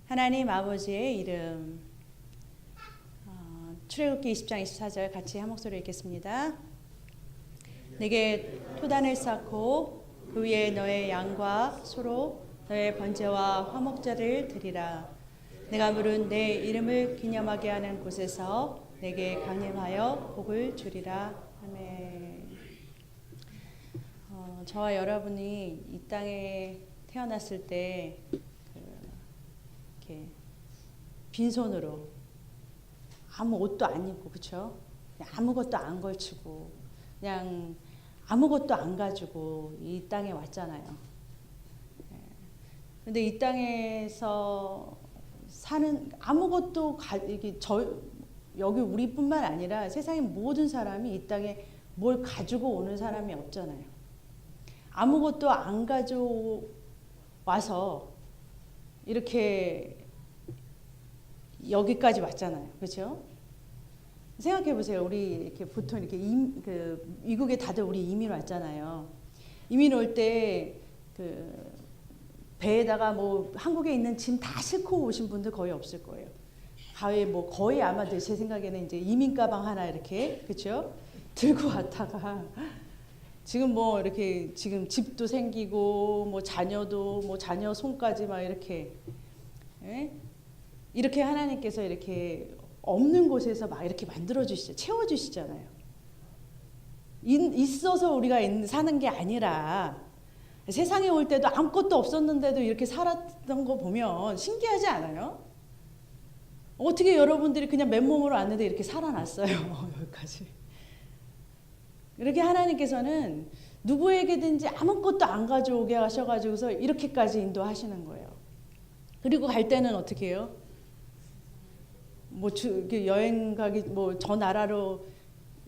하나님 아버지의 이름. 출애굽기 20장 24절 같이 한 목소리로 읽겠습니다. 내게 토단을 쌓고 그 위에 너의 양과 소로 너의 번제와 화목제를 드리라. 내가 부른 내 이름을 기념하게 하는 곳에서 내게 강림하여 복을 주리라. 아멘. 저와 여러분이 이 땅에 태어났을 때 이렇게 빈손으로 아무 옷도 안 입고, 그렇죠? 아무것도 안 걸치고 그냥 아무것도 안 가지고 이 땅에 왔잖아요. 근데 이 땅에서 사는 아무것도 여기 우리뿐만 아니라 세상의 모든 사람이 이 땅에 뭘 가지고 오는 사람이 없잖아요. 아무것도 안 가져와서 이렇게 여기까지 왔잖아요. 그렇죠? 생각해 보세요. 우리 이렇게 보통 이렇게 미국에 다들 우리 이민 왔잖아요. 이민 올 때 배에다가 뭐 한국에 있는 짐 다 싣고 오신 분들 거의 없을 거예요. 거의 아마 제 생각에는 이제 이민 가방 하나 이렇게, 그렇죠? 들고 왔다가 지금 뭐 이렇게 지금 집도 생기고 뭐 자녀도 뭐 자녀 손까지 막 이렇게, 예? 이렇게 하나님께서 이렇게 없는 곳에서 막 이렇게 만들어 주시죠. 채워 주시잖아요. 있어서 우리가 사는 게 아니라 세상에 올 때도 아무것도 없었는데도 이렇게 살았던 거 보면 신기하지 않아요? 어떻게 여러분들이 그냥 맨몸으로 왔는데 이렇게 살아났어요. 여기까지. 이렇게 하나님께서는 누구에게든지 아무것도 안 가져오게 하셔가지고서 이렇게까지 인도하시는 거예요. 그리고 갈 때는 어떻게 해요? 여행 가기, 저 나라로,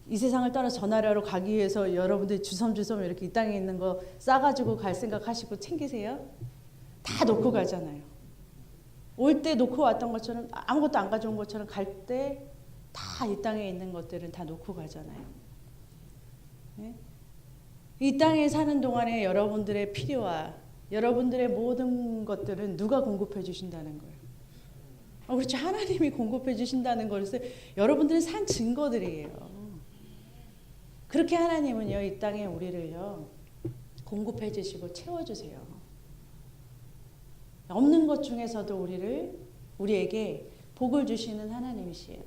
이 세상을 떠나 저 나라로 가기 위해서 여러분들이 주섬주섬 이렇게 이 땅에 있는 거 싸가지고 갈 생각 하시고 챙기세요? 다 놓고 가잖아요. 올 때 놓고 왔던 것처럼, 아무것도 안 가져온 것처럼 갈 때 다 이 땅에 있는 것들은 다 놓고 가잖아요. 네? 이 땅에 사는 동안에 여러분들의 필요와 여러분들의 모든 것들은 누가 공급해 주신다는 거예요. 그렇죠. 하나님이 공급해 주신다는 것을 여러분들은 산 증거들이에요. 그렇게 하나님은요, 이 땅에 우리를요, 공급해 주시고 채워주세요. 없는 것 중에서도 우리에게 복을 주시는 하나님이시에요.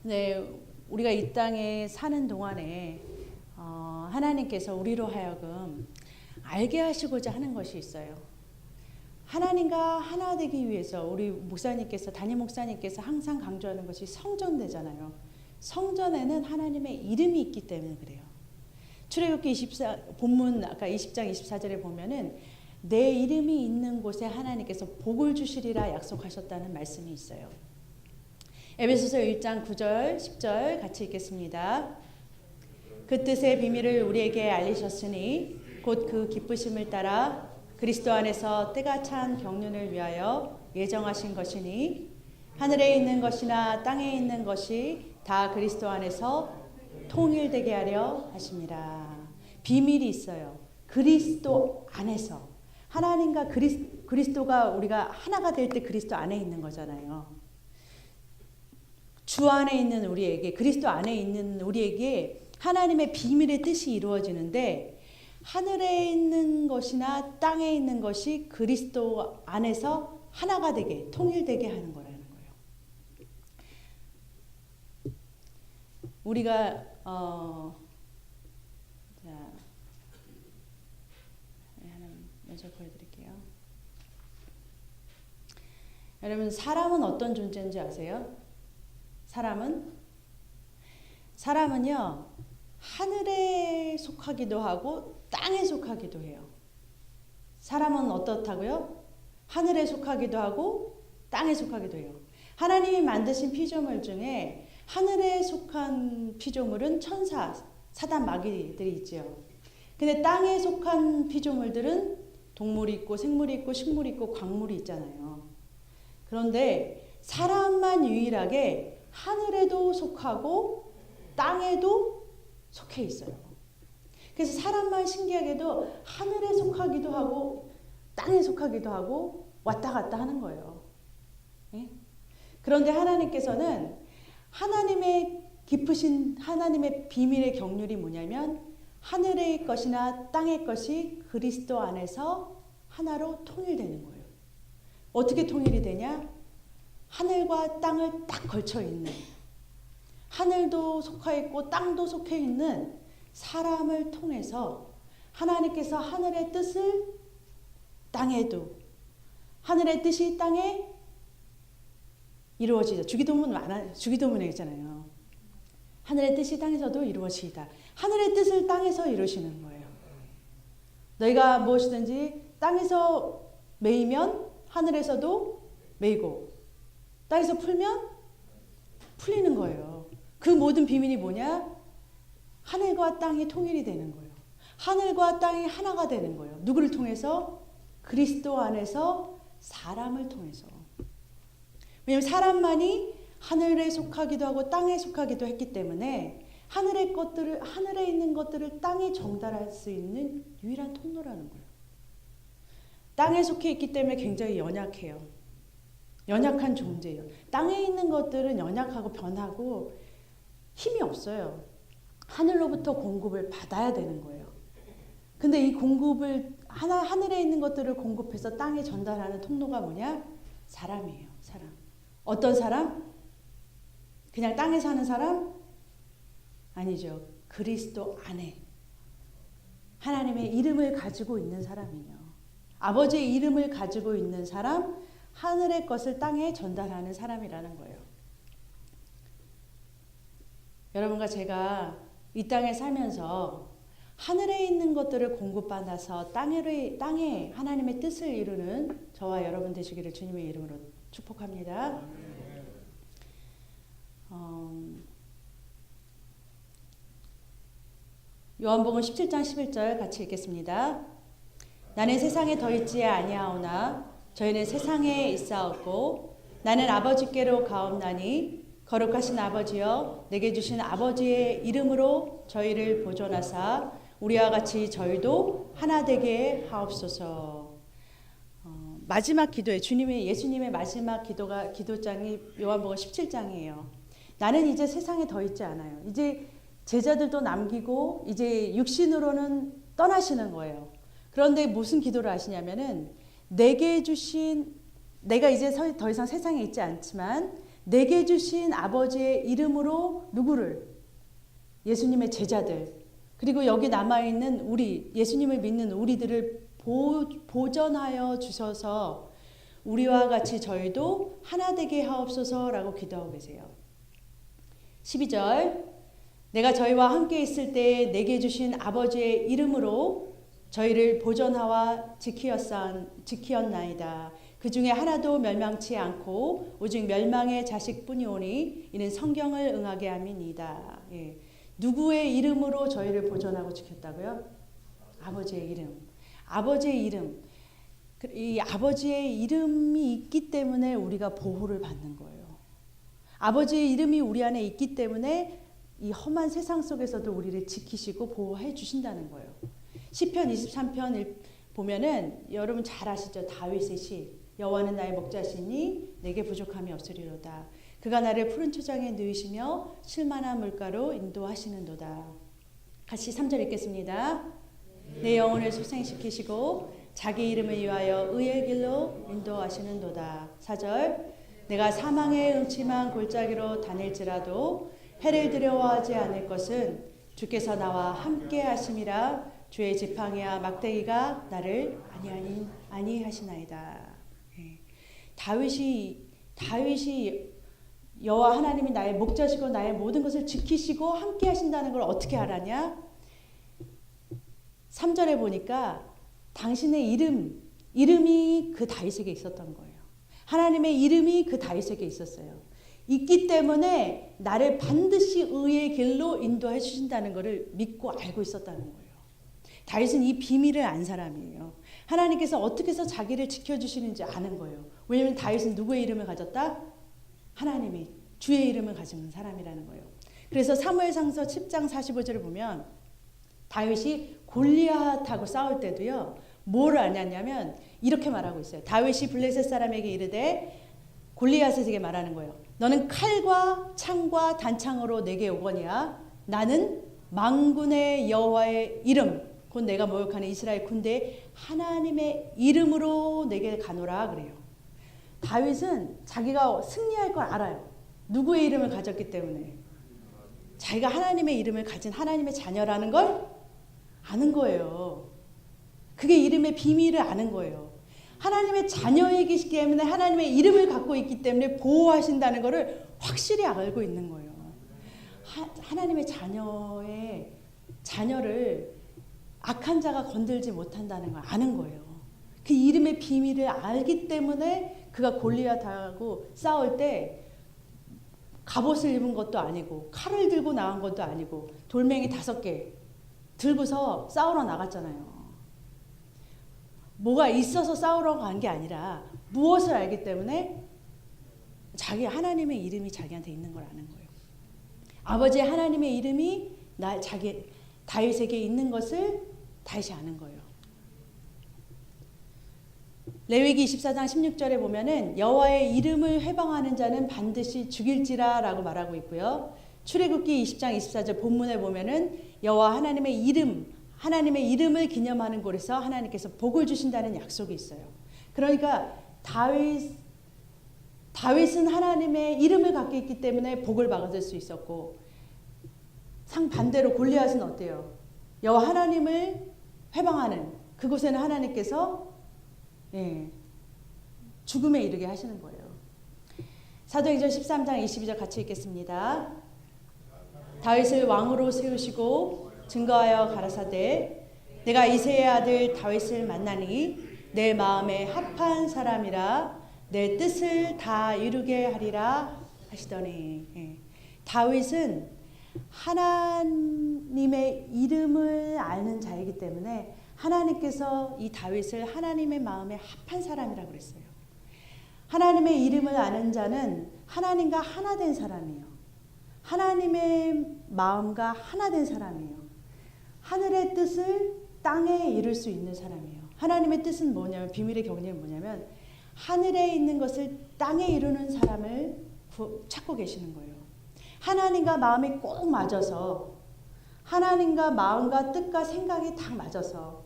네, 우리가 이 땅에 사는 동안에 하나님께서 우리로 하여금 알게 하시고자 하는 것이 있어요. 하나님과 하나 되기 위해서 우리 담임 목사님께서 항상 강조하는 것이 성전되잖아요. 성전에는 하나님의 이름이 있기 때문에 그래요. 출애굽기 본문 아까 20장 24절에 보면은 내 이름이 있는 곳에 하나님께서 복을 주시리라 약속하셨다는 말씀이 있어요. 에베소서 1장 9절 10절 같이 읽겠습니다. 그 뜻의 비밀을 우리에게 알리셨으니 곧 그 기쁘심을 따라 그리스도 안에서 때가 찬 경륜을 위하여 예정하신 것이니 하늘에 있는 것이나 땅에 있는 것이 다 그리스도 안에서 통일되게 하려 하십니다. 비밀이 있어요. 그리스도 안에서. 하나님과 그리스도가 우리가 하나가 될 때 그리스도 안에 있는 거잖아요. 주 안에 있는 우리에게, 그리스도 안에 있는 우리에게 하나님의 비밀의 뜻이 이루어지는데 하늘에 있는 것이나 땅에 있는 것이 그리스도 안에서 하나가 되게, 통일되게 하는 거라는 거예요. 우리가 먼저 보여드릴게요. 여러분, 사람은 어떤 존재인지 아세요? 사람은요, 하늘에 속하기도 하고 땅에 속하기도 해요. 사람은 어떻다고요? 하늘에 속하기도 하고 땅에 속하기도 해요. 하나님이 만드신 피조물 중에 하늘에 속한 피조물은 천사, 사단, 마귀들이 있죠. 근데 땅에 속한 피조물들은 동물이 있고 생물이 있고 식물이 있고 광물이 있잖아요. 그런데 사람만 유일하게 하늘에도 속하고 땅에도 속해 있어요. 그래서 사람만 신기하게도 하늘에 속하기도 하고 땅에 속하기도 하고 왔다 갔다 하는 거예요. 예? 그런데 하나님께서는 하나님의 깊으신 하나님의 비밀의 경륜이 뭐냐면 하늘의 것이나 땅의 것이 그리스도 안에서 하나로 통일되는 거예요. 어떻게 통일이 되냐? 하늘과 땅을 딱 걸쳐 있는, 하늘도 속해 있고 땅도 속해 있는 사람을 통해서 하나님께서 하늘의 뜻을 땅에도, 하늘의 뜻이 땅에 이루어지자. 주기도문에 있잖아요. 하늘의 뜻이 땅에서도 이루어지이다. 하늘의 뜻을 땅에서 이루시는 거예요. 너희가 무엇이든지 땅에서 매이면 하늘에서도 매이고, 땅에서 풀면 풀리는 거예요. 그 모든 비밀이 뭐냐? 하늘과 땅이 통일이 되는 거예요. 하늘과 땅이 하나가 되는 거예요. 누구를 통해서? 그리스도 안에서 사람을 통해서. 왜냐하면 사람만이 하늘에 속하기도 하고 땅에 속하기도 했기 때문에 하늘에 있는 것들을 땅에 전달할 수 있는 유일한 통로라는 거예요. 땅에 속해 있기 때문에 굉장히 연약해요. 연약한 존재예요. 땅에 있는 것들은 연약하고 변하고 힘이 없어요. 하늘로부터 공급을 받아야 되는 거예요. 근데 이 공급을 하늘에 있는 것들을 공급해서 땅에 전달하는 통로가 뭐냐? 사람이에요. 사람. 어떤 사람? 그냥 땅에 사는 사람? 아니죠. 그리스도 안에 하나님의 이름을 가지고 있는 사람이요. 아버지의 이름을 가지고 있는 사람, 하늘의 것을 땅에 전달하는 사람이라는 거예요. 여러분과 제가 이 땅에 살면서 하늘에 있는 것들을 공급받아서 땅에 하나님의 뜻을 이루는 저와 여러분 되시기를 주님의 이름으로 축복합니다. 요한복음 17장 11절 같이 읽겠습니다. 나는 세상에 더 있지 아니하오나 저희는 세상에 있사옵고 나는 아버지께로 가옵나니 거룩하신 아버지여 내게 주신 아버지의 이름으로 저희를 보존하사 우리와 같이 저희도 하나 되게 하옵소서. 마지막 기도에 예수님의 마지막 기도장이 요한복음 17장이에요. 나는 이제 세상에 더 있지 않아요. 이제 제자들도 남기고 이제 육신으로는 떠나시는 거예요. 그런데 무슨 기도를 하시냐면은 내가 이제 더 이상 세상에 있지 않지만 내게 주신 아버지의 이름으로 누구를? 예수님의 제자들, 그리고 여기 남아있는 예수님을 믿는 우리들을 보전하여 주셔서 우리와 같이 저희도 하나 되게 하옵소서라고 기도하고 계세요. 12절 내가 저희와 함께 있을 때 내게 주신 아버지의 이름으로 저희를 보존하와 지키었나이다. 그 중에 하나도 멸망치 않고 오직 멸망의 자식뿐이오니 이는 성경을 응하게 함이니이다. 예. 누구의 이름으로 저희를 보존하고 지켰다고요? 아버지의 이름. 아버지의 이름. 이 아버지의 이름이 있기 때문에 우리가 보호를 받는 거예요. 아버지의 이름이 우리 안에 있기 때문에 이 험한 세상 속에서도 우리를 지키시고 보호해 주신다는 거예요. 시편 23편 보면은 여러분 잘 아시죠? 다윗의 시. 여호와는 나의 목자시니 내게 부족함이 없으리로다. 그가 나를 푸른 초장에 누이시며 쉴만한 물가로 인도하시는도다. 같이 3절 읽겠습니다. 내 영혼을 소생시키시고 자기 이름을 위하여 의의 길로 인도하시는도다. 4절 내가 사망의 음침한 골짜기로 다닐지라도 해를 두려워하지 않을 것은 주께서 나와 함께 하심이라. 주의 지팡이와 막대기가 나를 안위하시나이다. 예. 다윗이 여호와 하나님이 나의 목자시고 나의 모든 것을 지키시고 함께 하신다는 걸 어떻게 알았냐? 3절에 보니까 당신의 이름이 그 다윗에게 있었던 거예요. 하나님의 이름이 그 다윗에게 있었어요. 있기 때문에 나를 반드시 의의 길로 인도해 주신다는 것을 믿고 알고 있었다는 거예요. 다윗은 이 비밀을 안 사람이에요. 하나님께서 어떻게 해서 자기를 지켜주시는지 아는 거예요. 왜냐하면 다윗은 누구의 이름을 가졌다? 하나님이 주의 이름을 가진 사람이라는 거예요. 그래서 사무엘상서 10장 45절을 보면 다윗이 골리앗하고 싸울 때도요. 뭐를 알았냐면 이렇게 말하고 있어요. 다윗이 블레셋 사람에게 이르되 골리앗에게 말하는 거예요. 너는 칼과 창과 단창으로 내게 오거니와 나는 만군의 여호와의 이름 곧 내가 모욕하는 이스라엘 군대 하나님의 이름으로 내게 가노라 그래요. 다윗은 자기가 승리할 걸 알아요. 누구의 이름을 가졌기 때문에. 자기가 하나님의 이름을 가진 하나님의 자녀라는 걸 아는 거예요. 그게 이름의 비밀을 아는 거예요. 하나님의 자녀이기 때문에 하나님의 이름을 갖고 있기 때문에 보호하신다는 것을 확실히 알고 있는 거예요. 하나님의 자녀를 악한 자가 건들지 못한다는 걸 아는 거예요. 그 이름의 비밀을 알기 때문에 그가 골리앗하고 싸울 때 갑옷을 입은 것도 아니고 칼을 들고 나간 것도 아니고 돌멩이 5개 들고서 싸우러 나갔잖아요. 뭐가 있어서 싸우러 간 게 아니라 무엇을 알기 때문에 자기 하나님의 이름이 자기한테 있는 걸 아는 거예요. 아버지 하나님의 이름이 자기 다윗에게 있는 것을 다윗이 아는 거예요. 레위기 24장 16절에 보면은 여호와의 이름을 회방하는 자는 반드시 죽일지라라고 말하고 있고요. 출애굽기 20장 24절 본문에 보면은 여호와 하나님의 이름을 기념하는 곳에서 하나님께서 복을 주신다는 약속이 있어요. 그러니까 다윗은 하나님의 이름을 갖고 있기 때문에 복을 받을 수 있었고 상반대로 골리앗은 어때요? 여호와 하나님을 회방하는 그곳에는 하나님께서 죽음에 이르게 하시는 거예요. 사도행전 13장 22절 같이 읽겠습니다. 다윗을 왕으로 세우시고 증거하여 가라사대 내가 이새의 아들 다윗을 만나니 내 마음에 합한 사람이라 내 뜻을 다 이루게 하리라 하시더니 다윗은 하나님의 이름을 아는 자이기 때문에 하나님께서 이 다윗을 하나님의 마음에 합한 사람이라고 그랬어요. 하나님의 이름을 아는 자는 하나님과 하나 된 사람이에요. 하나님의 마음과 하나 된 사람이에요. 하늘의 뜻을 땅에 이룰 수 있는 사람이에요. 하나님의 뜻은 뭐냐면 비밀의 경륜은 뭐냐면 하늘에 있는 것을 땅에 이루는 사람을 찾고 계시는 거예요. 하나님과 마음이 꼭 맞아서 하나님과 마음과 뜻과 생각이 딱 맞아서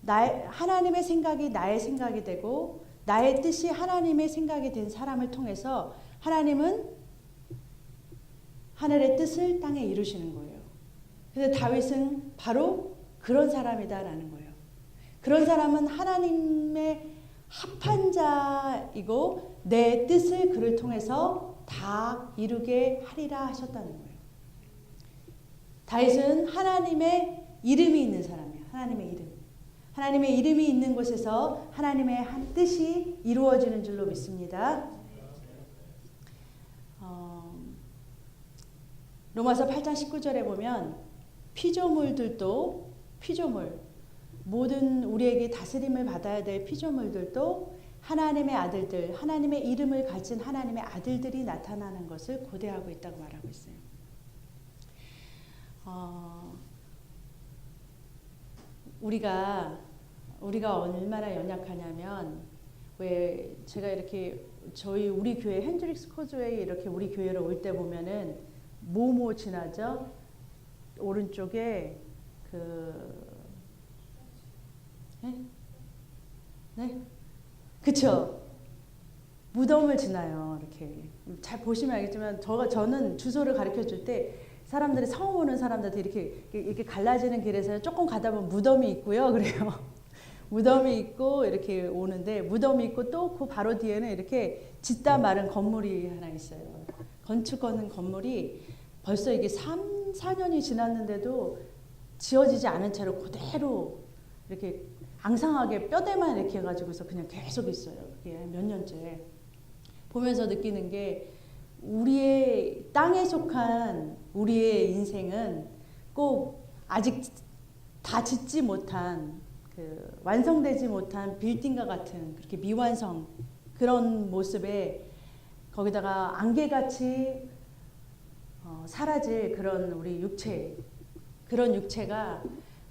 하나님의 생각이 나의 생각이 되고 나의 뜻이 하나님의 생각이 된 사람을 통해서 하나님은 하늘의 뜻을 땅에 이루시는 거예요. 그래서 다윗은 바로 그런 사람이다라는 거예요. 그런 사람은 하나님의 합한 자이고 내 뜻을 그를 통해서 다 이루게 하리라 하셨다는 거예요. 다윗은 하나님의 이름이 있는 사람이에요. 하나님의 이름. 하나님의 이름이 있는 곳에서 하나님의 한 뜻이 이루어지는 줄로 믿습니다. 로마서 8장 19절에 보면 피조물들도 모든 우리에게 다스림을 받아야 될 피조물들도 하나님의 아들들, 하나님의 이름을 가진 하나님의 아들들이 나타나는 것을 고대하고 있다고 말하고 있어요. 우리가 얼마나 연약하냐면 왜 제가 이렇게 우리 교회 핸드릭스 코즈웨이 이렇게 우리 교회로 올 때 보면은 뭐뭐 지나죠? 오른쪽에 네? 그쵸? 무덤을 지나요. 이렇게 잘 보시면 알겠지만 저는 주소를 가르쳐 줄 때 사람들이 처음 오는 사람들한테 이렇게 갈라지는 길에서 조금 가다 보면 무덤이 있고요. 그래요. 무덤이 있고 이렇게 오는데 무덤이 있고 또 그 바로 뒤에는 이렇게 짓다 마른 건물이 하나 있어요. 건축하는 건물이 벌써 이게 3, 4년이 지났는데도 지어지지 않은 채로 그대로 이렇게 앙상하게 뼈대만 이렇게 해가지고서 그냥 계속 있어요. 그게 몇 년째. 보면서 느끼는 게 우리의 땅에 속한 우리의 인생은 꼭 아직 다 짓지 못한 완성되지 못한 빌딩과 같은 그렇게 미완성 그런 모습에 거기다가 안개같이 사라질 그런 우리 육체 그런 육체가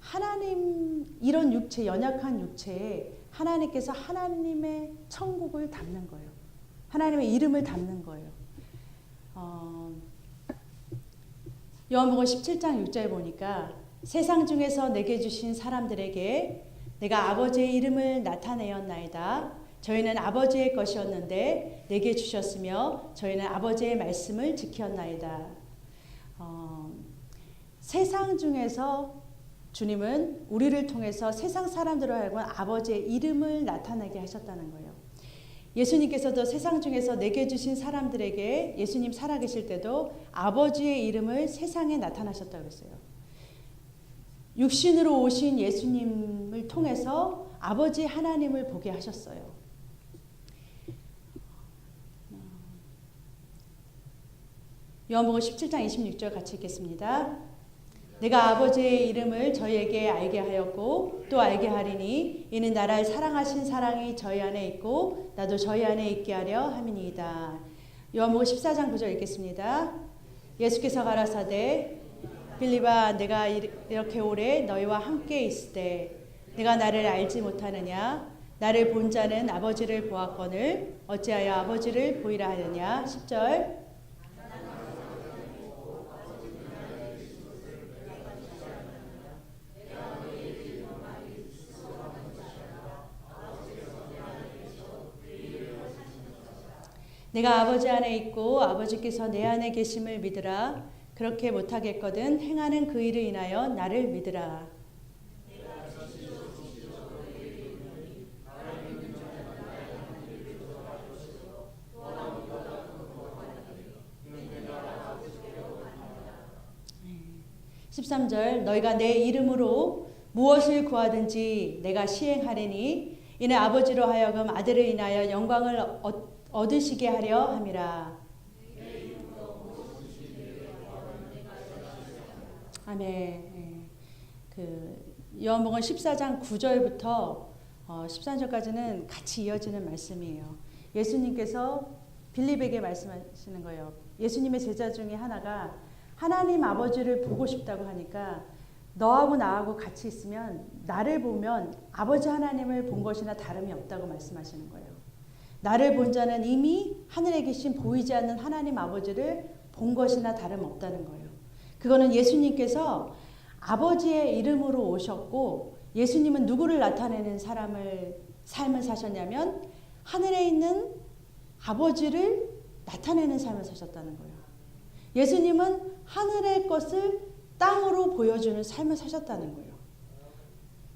하나님 이런 육체 연약한 육체에 하나님께서 하나님의 천국을 담는 거예요. 하나님의 이름을 담는 거예요. 요한복음 17장 6절에 보니까 세상 중에서 내게 주신 사람들에게 내가 아버지의 이름을 나타내었나이다. 저희는 아버지의 것이었는데 내게 주셨으며 저희는 아버지의 말씀을 지켰나이다. 세상 중에서 주님은 우리를 통해서 세상 사람들로 하여금 아버지의 이름을 나타내게 하셨다는 거예요. 예수님께서도 세상 중에서 내게 주신 사람들에게 예수님 살아계실 때도 아버지의 이름을 세상에 나타나셨다고 했어요. 육신으로 오신 예수님을 통해서 아버지 하나님을 보게 하셨어요. 요한복음 17장 26절 같이 읽겠습니다. 내가 아버지의 이름을 저희에게 알게 하였고 또 알게 하리니 이는 나를 사랑하신 사랑이 저희 안에 있고 나도 저희 안에 있게 하려 함이니이다. 요한복음 14장 9절 읽겠습니다. 예수께서 가라사대 빌립아 내가 이렇게 오래 너희와 함께 있을 때 내가 나를 알지 못하느냐 나를 본 자는 아버지를 보았거늘 어찌하여 아버지를 보이라 하느냐. 10절 내가 아버지 안에 있고 아버지께서 내 안에 계심을 믿으라. 그렇게 못하겠거든 행하는 그 일을 인하여 나를 믿으라. 네. 13절 너희가 내 이름으로 무엇을 구하든지 내가 시행하리니 이는 아버지로 하여금 아들을 인하여 영광을 얻으시게 하려 함이라. 아멘. 요한복음 14장 9절부터 13절까지는 같이 이어지는 말씀이에요. 예수님께서 빌립에게 말씀하시는 거예요. 예수님의 제자 중에 하나가 하나님 아버지를 보고 싶다고 하니까 너하고 나하고 같이 있으면 나를 보면 아버지 하나님을 본 것이나 다름이 없다고 말씀하시는 거예요. 나를 본 자는 이미 하늘에 계신 보이지 않는 하나님 아버지를 본 것이나 다름없다는 거예요. 그거는 예수님께서 아버지의 이름으로 오셨고 예수님은 누구를 나타내는 삶을 사셨냐면 하늘에 있는 아버지를 나타내는 삶을 사셨다는 거예요. 예수님은 하늘의 것을 땅으로 보여주는 삶을 사셨다는 거예요.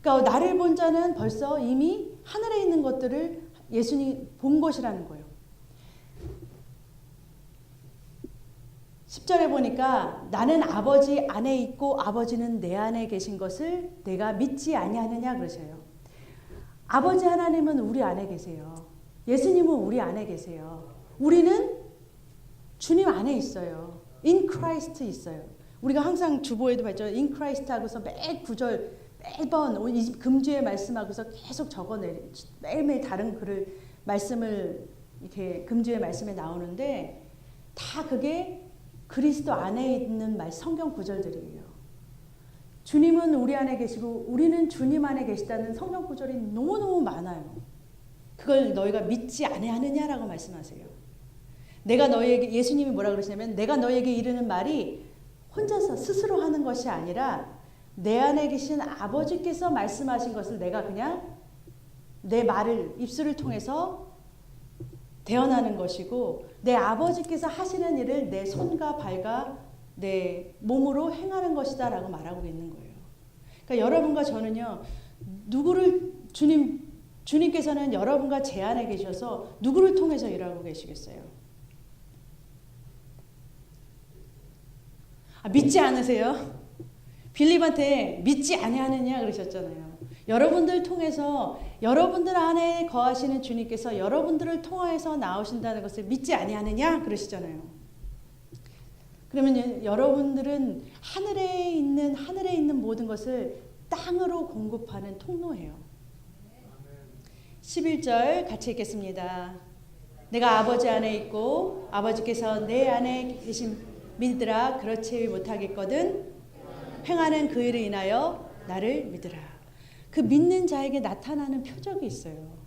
그러니까 나를 본 자는 벌써 이미 하늘에 있는 것들을 예수님이 본 것이라는 거예요. 10절에 보니까 나는 아버지 안에 있고 아버지는 내 안에 계신 것을 내가 믿지 아니하느냐 그러셔요. 아버지 하나님은 우리 안에 계세요. 예수님은 우리 안에 계세요. 우리는 주님 안에 있어요. In Christ 있어요. 우리가 항상 주보에도 봤죠. In Christ 하고서 매 구절 매번 금주에 말씀하고서 계속 매일매일 다른 글을 말씀을 이렇게 금주의 말씀에 나오는데 다 그게 그리스도 안에 있는 성경 구절들이에요. 주님은 우리 안에 계시고 우리는 주님 안에 계시다는 성경 구절이 너무너무 많아요. 그걸 너희가 믿지 아니하느냐라고 말씀하세요. 내가 너희에게 예수님이 뭐라 그러시냐면 내가 너희에게 이르는 말이 혼자서 스스로 하는 것이 아니라 내 안에 계신 아버지께서 말씀하신 것을 내가 그냥 내 말을 입술을 통해서 대언하는 것이고 내 아버지께서 하시는 일을 내 손과 발과 내 몸으로 행하는 것이다 라고 말하고 있는 거예요. 그러니까 여러분과 저는요. 주님께서는 여러분과 제 안에 계셔서 누구를 통해서 일하고 계시겠어요? 믿지 않으세요? 빌립한테 믿지 아니하느냐 그러셨잖아요. 여러분들 통해서 여러분들 안에 거하시는 주님께서 여러분들을 통하여서 나오신다는 것을 믿지 아니하느냐 그러시잖아요. 그러면 여러분들은 하늘에 있는 모든 것을 땅으로 공급하는 통로예요. 11절 같이 읽겠습니다. 내가 아버지 안에 있고 아버지께서 내 안에 계신 믿으라. 그렇지 못하겠거든 행하는 그 일을 인하여 나를 믿으라. 그 믿는 자에게 나타나는 표적이 있어요.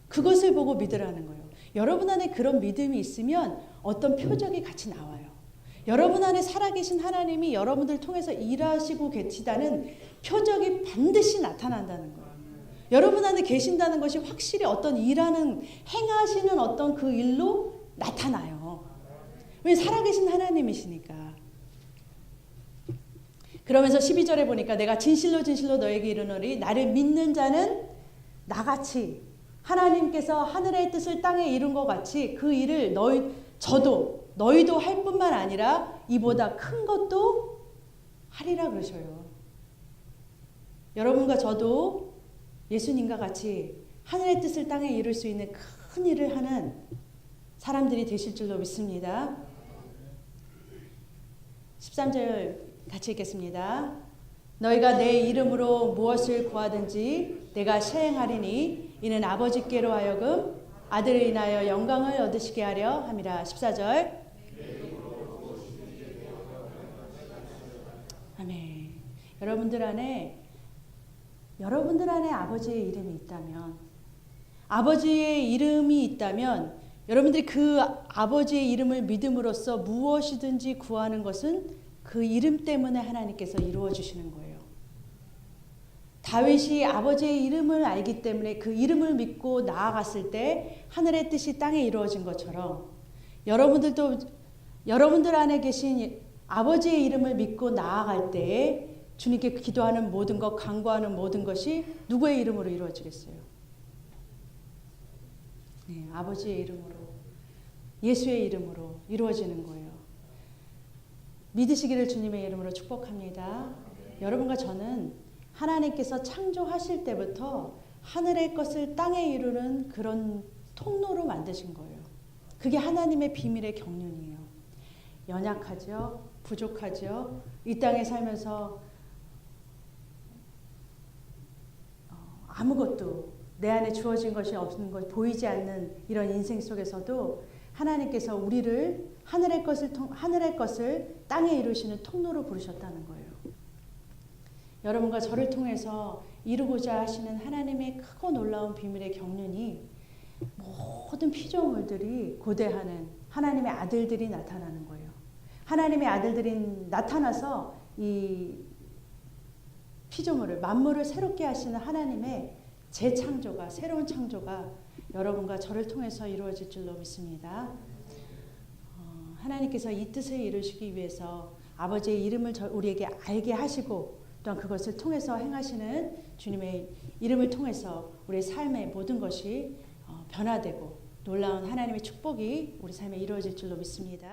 그것을 보고 믿으라는 거예요. 여러분 안에 그런 믿음이 있으면 어떤 표적이 같이 나와요. 여러분 안에 살아계신 하나님이 여러분들 통해서 일하시고 계시다는 표적이 반드시 나타난다는 거예요. 여러분 안에 계신다는 것이 확실히 어떤 일하는, 행하시는 어떤 그 일로 나타나요. 왜? 살아계신 하나님이시니까. 그러면서 12절에 보니까 내가 진실로 진실로 너에게 이르노니 나를 믿는 자는 나같이 하나님께서 하늘의 뜻을 땅에 이룬 것 같이 그 일을 너희도 할 뿐만 아니라 이보다 큰 것도 하리라 그러셔요. 여러분과 저도 예수님과 같이 하늘의 뜻을 땅에 이룰 수 있는 큰 일을 하는 사람들이 되실 줄로 믿습니다. 13절 같이 읽겠습니다. 너희가 내 이름으로 무엇을 구하든지 내가 시행하리니 이는 아버지께로 하여금 아들을 인하여 영광을 얻으시게 하려 함이라. 14절. 아멘. 여러분들 안에 아버지의 이름이 있다면, 아버지의 이름이 있다면 여러분들이 그 아버지의 이름을 믿음으로써 무엇이든지 구하는 것은 그 이름 때문에 하나님께서 이루어 주시는 거예요. 다윗이 아버지의 이름을 알기 때문에 그 이름을 믿고 나아갔을 때 하늘의 뜻이 땅에 이루어진 것처럼 여러분들도 여러분들 안에 계신 아버지의 이름을 믿고 나아갈 때에 주님께 기도하는 모든 것, 간구하는 모든 것이 누구의 이름으로 이루어지겠어요? 네, 아버지의 이름으로, 예수의 이름으로 이루어지는 거예요. 믿으시기를 주님의 이름으로 축복합니다. 여러분과 저는 하나님께서 창조하실 때부터 하늘의 것을 땅에 이루는 그런 통로로 만드신 거예요. 그게 하나님의 비밀의 경륜이에요. 연약하죠? 부족하죠? 이 땅에 살면서 아무것도 내 안에 주어진 것이 없는 것, 보이지 않는 이런 인생 속에서도 하나님께서 우리를 하늘의 것을 땅에 이루시는 통로로 부르셨다는 거예요. 여러분과 저를 통해서 이루고자 하시는 하나님의 크고 놀라운 비밀의 경륜이 모든 피조물들이 고대하는 하나님의 아들들이 나타나는 거예요. 하나님의 아들들이 나타나서 이 피조물을, 만물을 새롭게 하시는 하나님의 재창조가, 새로운 창조가 여러분과 저를 통해서 이루어질 줄로 믿습니다. 하나님께서 이 뜻을 이루시기 위해서 아버지의 이름을 우리에게 알게 하시고 또한 그것을 통해서 행하시는 주님의 이름을 통해서 우리의 삶의 모든 것이 변화되고 놀라운 하나님의 축복이 우리 삶에 이루어질 줄로 믿습니다.